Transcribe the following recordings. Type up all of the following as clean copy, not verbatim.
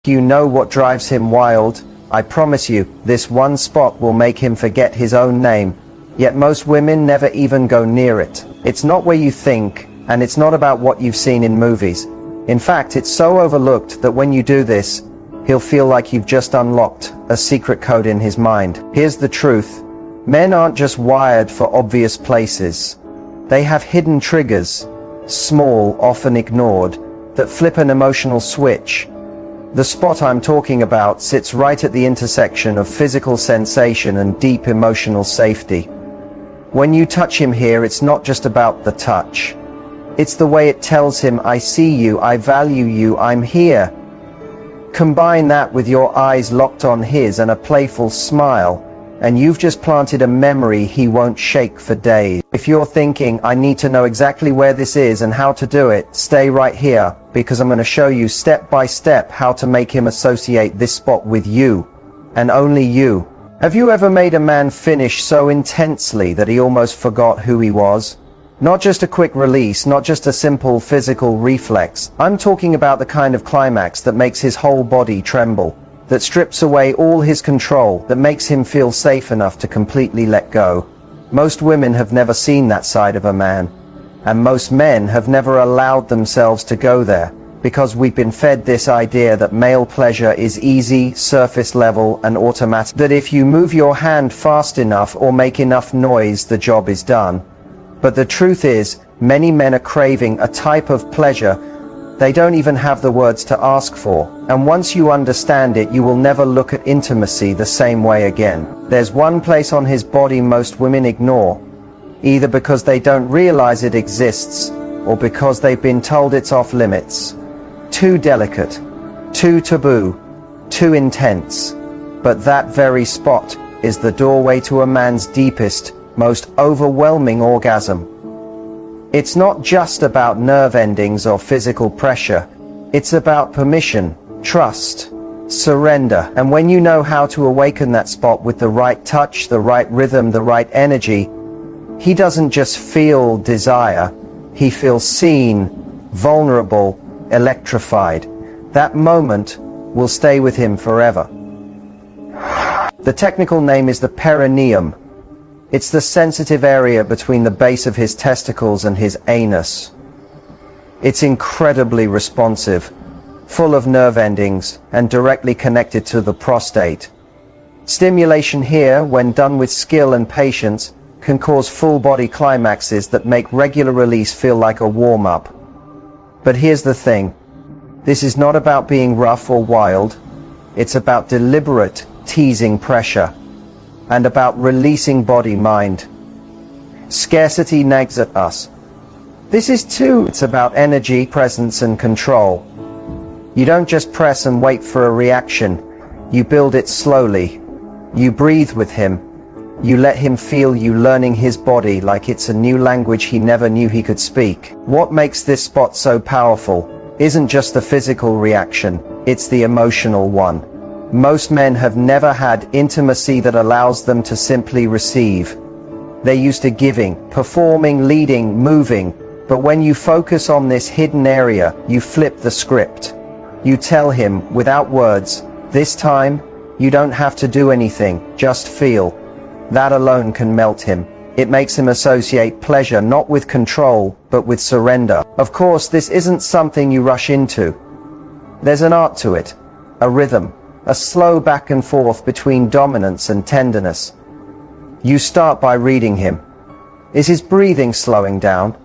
You know what drives him wild? I promise you, this one spot will make him forget his own name. Yet most women never even go near it. It's not where you think, and it's not about what you've seen in movies. In fact, it's so overlooked that when you do this, he'll feel like you've just unlocked a secret code in his mind. Here's the truth. Men aren't just wired for obvious places. They have hidden triggers, small, often ignored, that flip an emotional switch. The spot I'm talking about sits right at the intersection of physical sensation and deep emotional safety. When you touch him here, it's not just about the touch. It's the way it tells him, I see you, I value you, I'm here. Combine that with your eyes locked on his and a playful smile, and you've just planted a memory he won't shake for days. If you're thinking, I need to know exactly where this is and how to do it, stay right here, because I'm going to show you step by step how to make him associate this spot with you, and only you. Have you ever made a man finish so intensely that he almost forgot who he was? Not just a quick release, not just a simple physical reflex. I'm talking about the kind of climax that makes his whole body tremble, that strips away all his control, that makes him feel safe enough to completely let go. Most women have never seen that side of a man, and most men have never allowed themselves to go there, because we've been fed this idea that male pleasure is easy, surface level, and automatic, that if you move your hand fast enough or make enough noise, the job is done. But the truth is, many men are craving a type of pleasure they don't even have the words to ask for, and once you understand it, you will never look at intimacy the same way again. There's one place on his body most women ignore, either because they don't realize it exists, or because they've been told it's off limits. Too delicate, too taboo, too intense. But that very spot is the doorway to a man's deepest, most overwhelming orgasm. It's not just about nerve endings or physical pressure. It's about permission, trust, surrender. And when you know how to awaken that spot with the right touch, the right rhythm, the right energy, he doesn't just feel desire. He feels seen, vulnerable, electrified. That moment will stay with him forever. The technical name is the perineum. It's the sensitive area between the base of his testicles and his anus. It's incredibly responsive, full of nerve endings, and directly connected to the prostate. Stimulation here, when done with skill and patience, can cause full-body climaxes that make regular release feel like a warm-up. But here's the thing. This is not about being rough or wild. It's about deliberate, teasing pressure, and about releasing body-mind. Scarcity nags at us. This is too. It's about energy, presence, and control. You don't just press and wait for a reaction. You build it slowly. You breathe with him. You let him feel you learning his body like it's a new language he never knew he could speak. What makes this spot so powerful isn't just the physical reaction, it's the emotional one. Most men have never had intimacy that allows them to simply receive. They're used to giving, performing, leading, moving. But when you focus on this hidden area, you flip the script. You tell him, without words, this time, you don't have to do anything, just feel. That alone can melt him. It makes him associate pleasure not with control, but with surrender. Of course, this isn't something you rush into. There's an art to it, a rhythm. A slow back and forth between dominance and tenderness. You start by reading him. Is his breathing slowing down?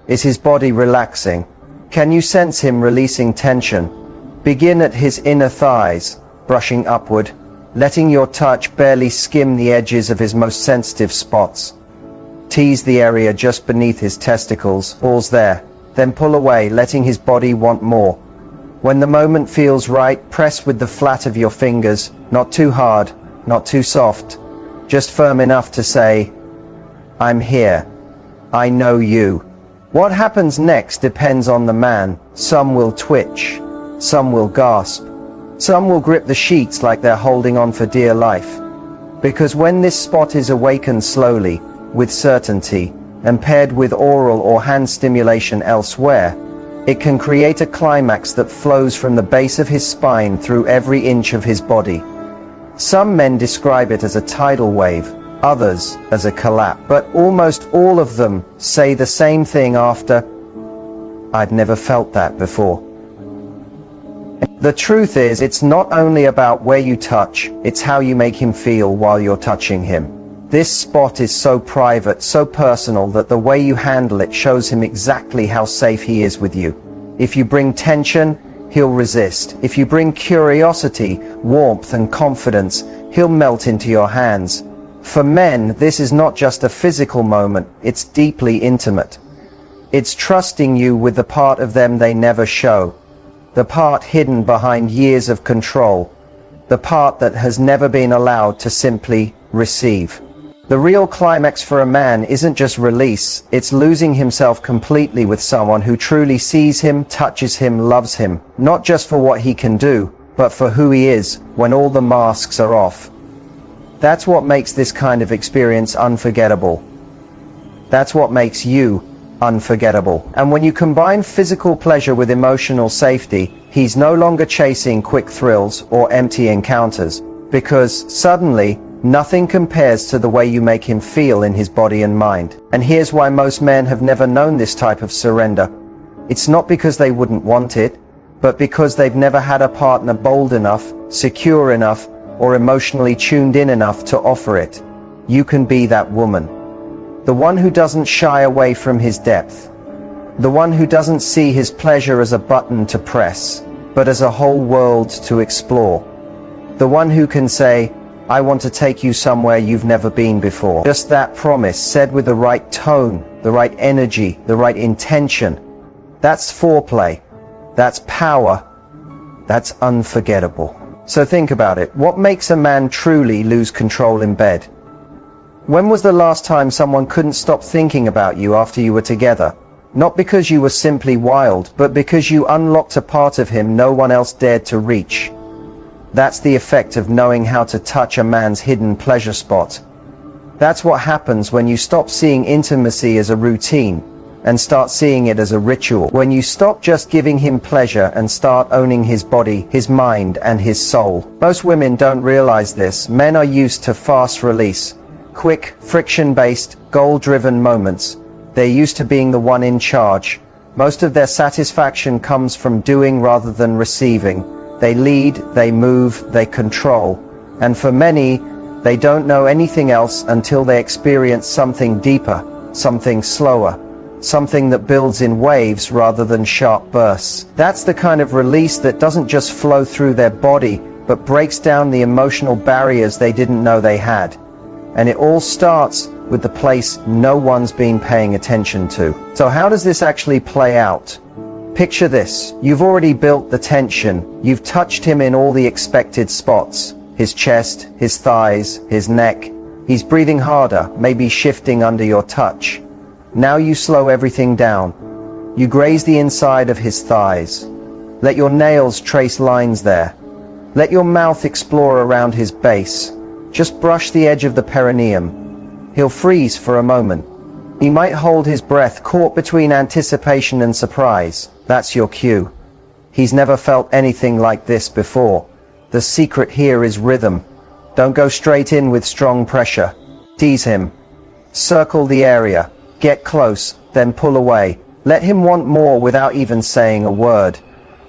Is his body relaxing? Can you sense him releasing tension? Begin at his inner thighs, brushing upward, letting your touch barely skim the edges of his most sensitive spots. Tease the area just beneath his testicles, pause there, then pull away, letting his body want more. When the moment feels right, press with the flat of your fingers, not too hard, not too soft, just firm enough to say, I'm here. I know you. What happens next depends on the man. Some will twitch, some will gasp, some will grip the sheets like they're holding on for dear life. Because when this spot is awakened slowly, with certainty, and paired with oral or hand stimulation elsewhere, It can create a climax that flows from the base of his spine through every inch of his body. Some men describe it as a tidal wave, others as a collapse, but almost all of them say the same thing after, "I'd never felt that before." The truth is, it's not only about where you touch, it's how you make him feel while you're touching him. This spot is so private, so personal, that the way you handle it shows him exactly how safe he is with you. If you bring tension, he'll resist. If you bring curiosity, warmth, and confidence, he'll melt into your hands. For men, this is not just a physical moment, it's deeply intimate. It's trusting you with the part of them they never show, the part hidden behind years of control, the part that has never been allowed to simply receive. The real climax for a man isn't just release, it's losing himself completely with someone who truly sees him, touches him, loves him, not just for what he can do, but for who he is when all the masks are off. That's what makes this kind of experience unforgettable. That's what makes you unforgettable. And when you combine physical pleasure with emotional safety, he's no longer chasing quick thrills or empty encounters, because suddenly nothing compares to the way you make him feel in his body and mind. And here's why most men have never known this type of surrender. It's not because they wouldn't want it, but because they've never had a partner bold enough, secure enough, or emotionally tuned in enough to offer it. You can be that woman. The one who doesn't shy away from his depth. The one who doesn't see his pleasure as a button to press, but as a whole world to explore. The one who can say, "I want to take you somewhere you've never been before." Just that promise, said with the right tone, the right energy, the right intention. That's foreplay. That's power. That's unforgettable. So think about it. What makes a man truly lose control in bed? When was the last time someone couldn't stop thinking about you after you were together? Not because you were simply wild, but because you unlocked a part of him no one else dared to reach. That's the effect of knowing how to touch a man's hidden pleasure spot. That's what happens when you stop seeing intimacy as a routine and start seeing it as a ritual. When you stop just giving him pleasure and start owning his body, his mind, and his soul. Most women don't realize this. Men are used to fast release, quick, friction-based, goal-driven moments. They're used to being the one in charge. Most of their satisfaction comes from doing rather than receiving. They lead, they move, they control. And for many, they don't know anything else until they experience something deeper, something slower, something that builds in waves rather than sharp bursts. That's the kind of release that doesn't just flow through their body, but breaks down the emotional barriers they didn't know they had. And it all starts with the place no one's been paying attention to. So how does this actually play out? Picture this. You've already built the tension. You've touched him in all the expected spots. His chest, his thighs, his neck. He's breathing harder, maybe shifting under your touch. Now you slow everything down. You graze the inside of his thighs. Let your nails trace lines there. Let your mouth explore around his base. Just brush the edge of the perineum. He'll freeze for a moment. He might hold his breath, caught between anticipation and surprise. That's your cue. He's never felt anything like this before. The secret here is rhythm. Don't go straight in with strong pressure. Tease him. Circle the area. Get close, then pull away. Let him want more without even saying a word.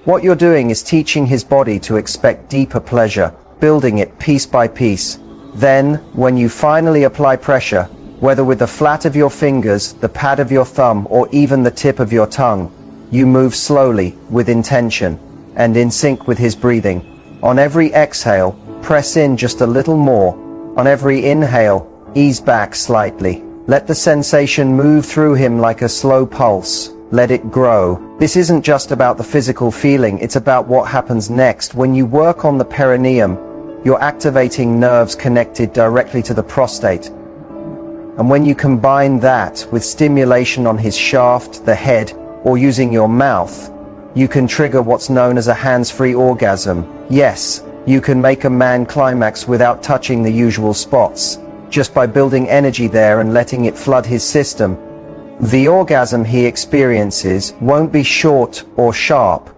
What you're doing is teaching his body to expect deeper pleasure, building it piece by piece. Then, when you finally apply pressure, whether with the flat of your fingers, the pad of your thumb, or even the tip of your tongue, you move slowly, with intention, and in sync with his breathing. On every exhale, press in just a little more. On every inhale, ease back slightly. Let the sensation move through him like a slow pulse. Let it grow. This isn't just about the physical feeling, it's about what happens next. When you work on the perineum, you're activating nerves connected directly to the prostate. And when you combine that with stimulation on his shaft, the head, or using your mouth, you can trigger what's known as a hands-free orgasm. Yes, you can make a man climax without touching the usual spots, just by building energy there and letting it flood his system. The orgasm he experiences won't be short or sharp.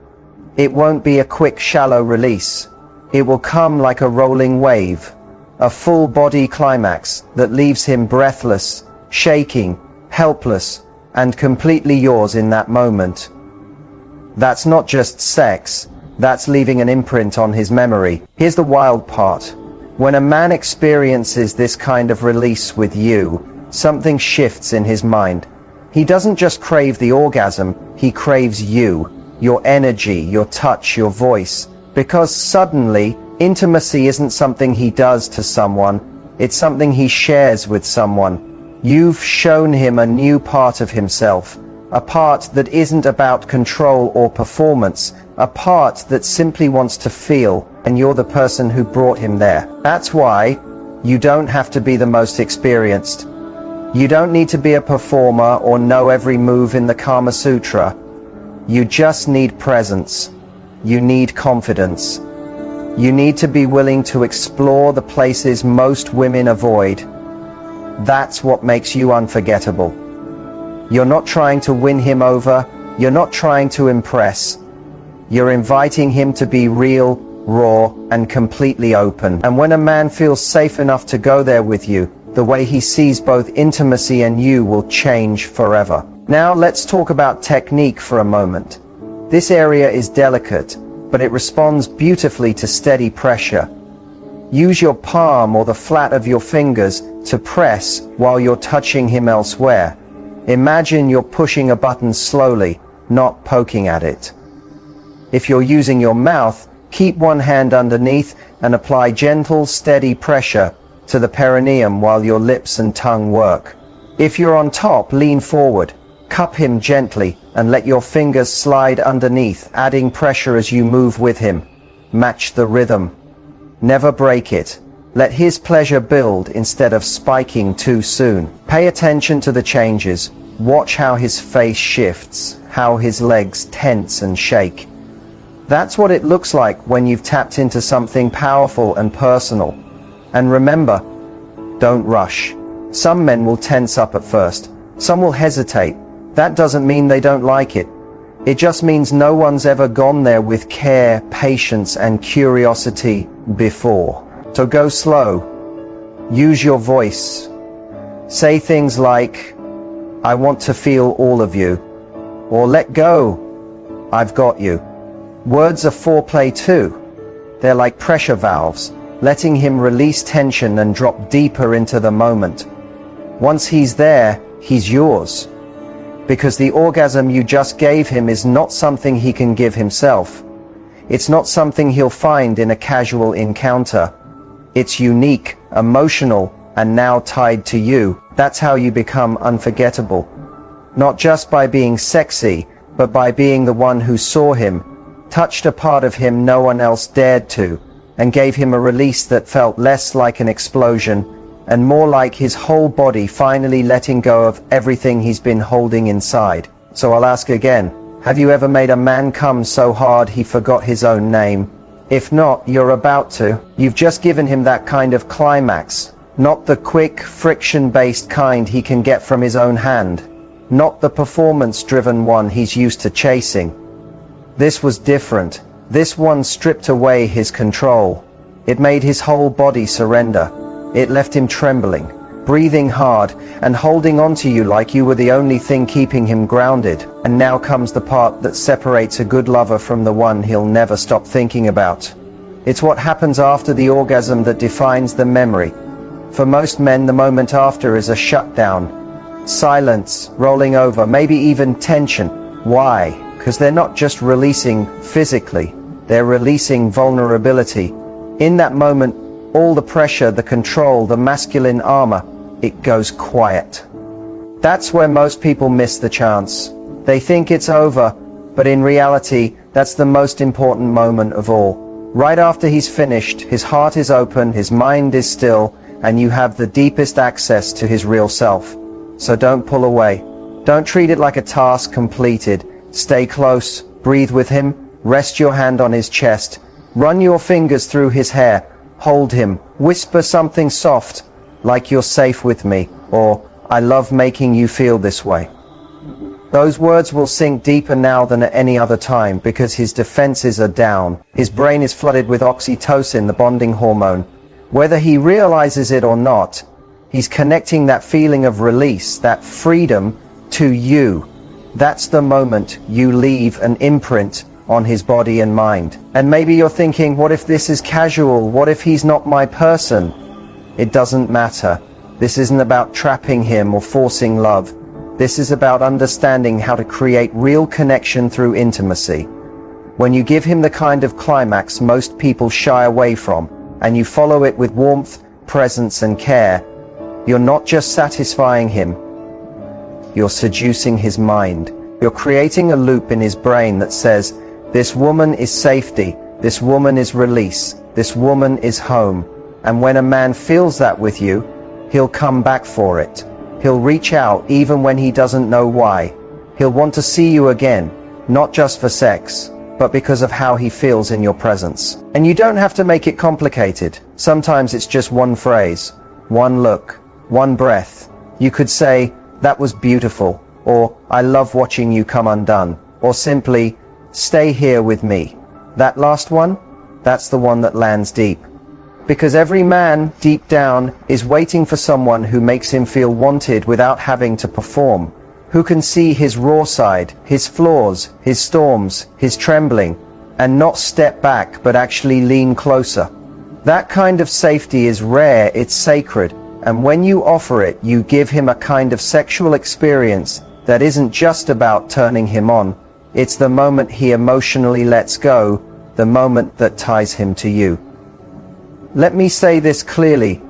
It won't be a quick, shallow release. It will come like a rolling wave, a full body climax that leaves him breathless, shaking, helpless, and completely yours in that moment. That's not just sex, that's leaving an imprint on his memory. Here's the wild part. When a man experiences this kind of release with you, something shifts in his mind. He doesn't just crave the orgasm, he craves you, your energy, your touch, your voice. Because suddenly, intimacy isn't something he does to someone, it's something he shares with someone. You've shown him a new part of himself, a part that isn't about control or performance, a part that simply wants to feel, and you're the person who brought him there. That's why you don't have to be the most experienced. You don't need to be a performer or know every move in the Kama Sutra. You just need presence. You need confidence. You need to be willing to explore the places most women avoid. That's what makes you unforgettable. You're not trying to win him over. You're not trying to impress. You're inviting him to be real, raw, and completely open. And when a man feels safe enough to go there with you, the way he sees both intimacy and you will change forever. Now let's talk about technique for a moment. This area is delicate, but it responds beautifully to steady pressure. Use your palm or the flat of your fingers to press while you're touching him elsewhere. Imagine you're pushing a button slowly, not poking at it. If you're using your mouth, keep one hand underneath and apply gentle, steady pressure to the perineum while your lips and tongue work. If you're on top, lean forward, cup him gently, and let your fingers slide underneath, adding pressure as you move with him. Match the rhythm. Never break it. Let his pleasure build instead of spiking too soon. Pay attention to the changes. Watch how his face shifts, how his legs tense and shake. That's what it looks like when you've tapped into something powerful and personal. And remember, don't rush. Some men will tense up at first. Some will hesitate. That doesn't mean they don't like it. It just means no one's ever gone there with care, patience, and curiosity before. So go slow. Use your voice. Say things like, I want to feel all of you. Or let go. I've got you. Words are foreplay too. They're like pressure valves, letting him release tension and drop deeper into the moment. Once he's there, he's yours. Because the orgasm you just gave him is not something he can give himself. It's not something he'll find in a casual encounter. It's unique, emotional, and now tied to you. That's how you become unforgettable. Not just by being sexy, but by being the one who saw him, touched a part of him no one else dared to, and gave him a release that felt less like an explosion and more like his whole body finally letting go of everything he's been holding inside. So I'll ask again, have you ever made a man come so hard he forgot his own name? If not, you're about to. You've just given him that kind of climax, not the quick, friction-based kind he can get from his own hand, not the performance-driven one he's used to chasing. This was different. This one stripped away his control. It made his whole body surrender. It left him trembling, breathing hard, and holding on to you like you were the only thing keeping him grounded. And now comes the part that separates a good lover from the one he'll never stop thinking about. It's what happens after the orgasm that defines the memory. For most men, the moment after is a shutdown. Silence, rolling over, maybe even tension. Why? Because they're not just releasing physically, they're releasing vulnerability. In that moment, all the pressure, the control, the masculine armor, it goes quiet. That's where most people miss the chance. They think it's over, but in reality, that's the most important moment of all. Right after he's finished, his heart is open, his mind is still, and you have the deepest access to his real self. So don't pull away. Don't treat it like a task completed. Stay close, breathe with him, rest your hand on his chest, run your fingers through his hair, hold him, whisper something soft, like you're safe with me, or I love making you feel this way. Those words will sink deeper now than at any other time because his defenses are down. His brain is flooded with oxytocin, the bonding hormone. Whether he realizes it or not, he's connecting that feeling of release, that freedom, to you. That's the moment you leave an imprint on his body and mind. And maybe you're thinking, what if this is casual? What if he's not my person? It doesn't matter. This isn't about trapping him or forcing love. This is about understanding how to create real connection through intimacy. When you give him the kind of climax most people shy away from, and you follow it with warmth, presence, and care, you're not just satisfying him, you're seducing his mind. You're creating a loop in his brain that says, this woman is safety, this woman is release, this woman is home. And when a man feels that with you, he'll come back for it. He'll reach out even when he doesn't know why. He'll want to see you again, not just for sex, but because of how he feels in your presence. And you don't have to make it complicated. Sometimes it's just one phrase, one look, one breath. You could say, that was beautiful, or I love watching you come undone, or simply, stay here with me. That last one, that's the one that lands deep. Because every man, deep down, is waiting for someone who makes him feel wanted without having to perform, who can see his raw side, his flaws, his storms, his trembling, and not step back but actually lean closer. That kind of safety is rare, it's sacred, and when you offer it, you give him a kind of sexual experience that isn't just about turning him on. It's the moment he emotionally lets go, the moment that ties him to you. Let me say this clearly,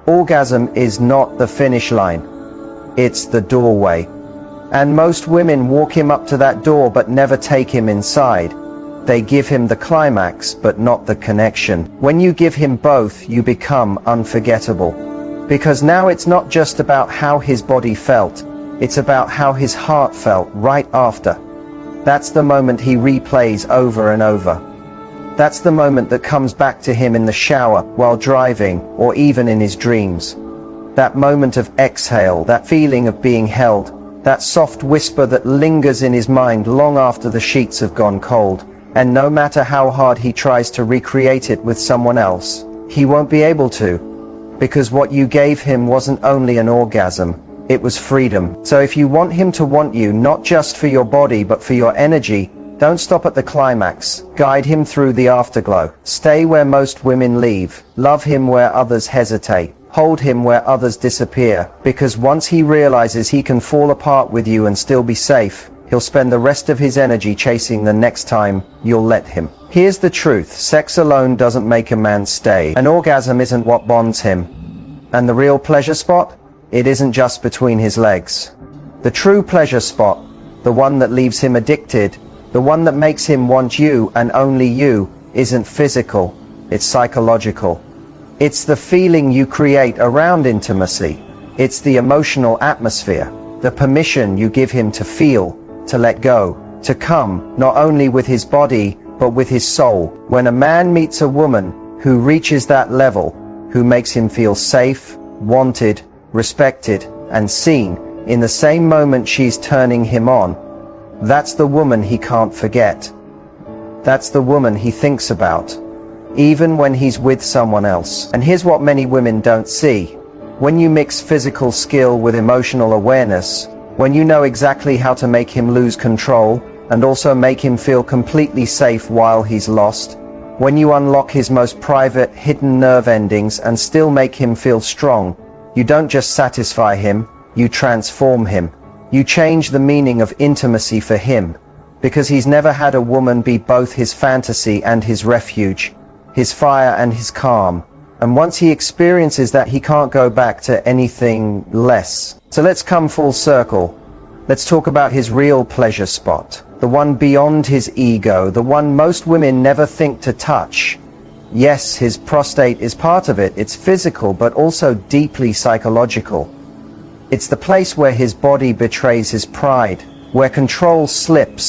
orgasm is not the finish line, it's the doorway. And most women walk him up to that door but never take him inside. They give him the climax but not the connection. When you give him both, you become unforgettable. Because now it's not just about how his body felt, it's about how his heart felt right after. That's the moment he replays over and over. That's the moment that comes back to him in the shower, while driving, or even in his dreams. That moment of exhale, that feeling of being held, that soft whisper that lingers in his mind long after the sheets have gone cold. And no matter how hard he tries to recreate it with someone else, he won't be able to. Because what you gave him wasn't only an orgasm, it was freedom. So if you want him to want you, not just for your body but for your energy, don't stop at the climax. Guide him through the afterglow. Stay where most women leave. Love him where others hesitate. Hold him where others disappear. Because once he realizes he can fall apart with you and still be safe, he'll spend the rest of his energy chasing the next time you'll let him. Here's the truth. Sex alone doesn't make a man stay. An orgasm isn't what bonds him. And the real pleasure spot? It isn't just between his legs. The true pleasure spot, the one that leaves him addicted, the one that makes him want you and only you, isn't physical, it's psychological. It's the feeling you create around intimacy. It's the emotional atmosphere, the permission you give him to feel, to let go, to come, not only with his body, but with his soul. When a man meets a woman who reaches that level, who makes him feel safe, wanted, respected, and seen, in the same moment she's turning him on, that's the woman he can't forget. That's the woman he thinks about, even when he's with someone else. And here's what many women don't see. When you mix physical skill with emotional awareness, when you know exactly how to make him lose control, and also make him feel completely safe while he's lost, when you unlock his most private, hidden nerve endings and still make him feel strong, you don't just satisfy him, you transform him. You change the meaning of intimacy for him, because he's never had a woman be both his fantasy and his refuge, his fire and his calm. And once he experiences that, he can't go back to anything less. So let's come full circle. Let's talk about his real pleasure spot, the one beyond his ego, the one most women never think to touch. Yes, his prostate is part of it. It's physical, but also deeply psychological. It's the place where his body betrays his pride, where control slips